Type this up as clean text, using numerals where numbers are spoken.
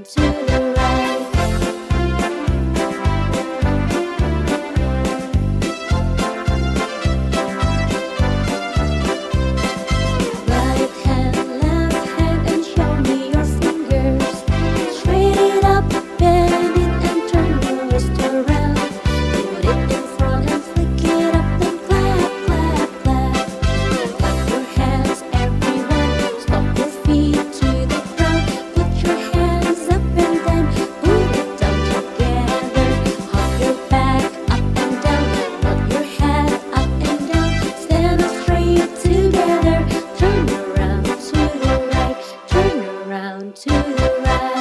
around to the right. Right hand, left hand, and show me your fingers. Straight it up, bend it, and turn your wrist around. Put it in front and flick it up, then clap, clap, clap. Clap your hands, everyone. Stomp your feet to the ground. Put your hands up and then pull it down together. Hop your back up and down. Nod your head up and down. Stand up straight together. Turn around to the right. Turn around to the right.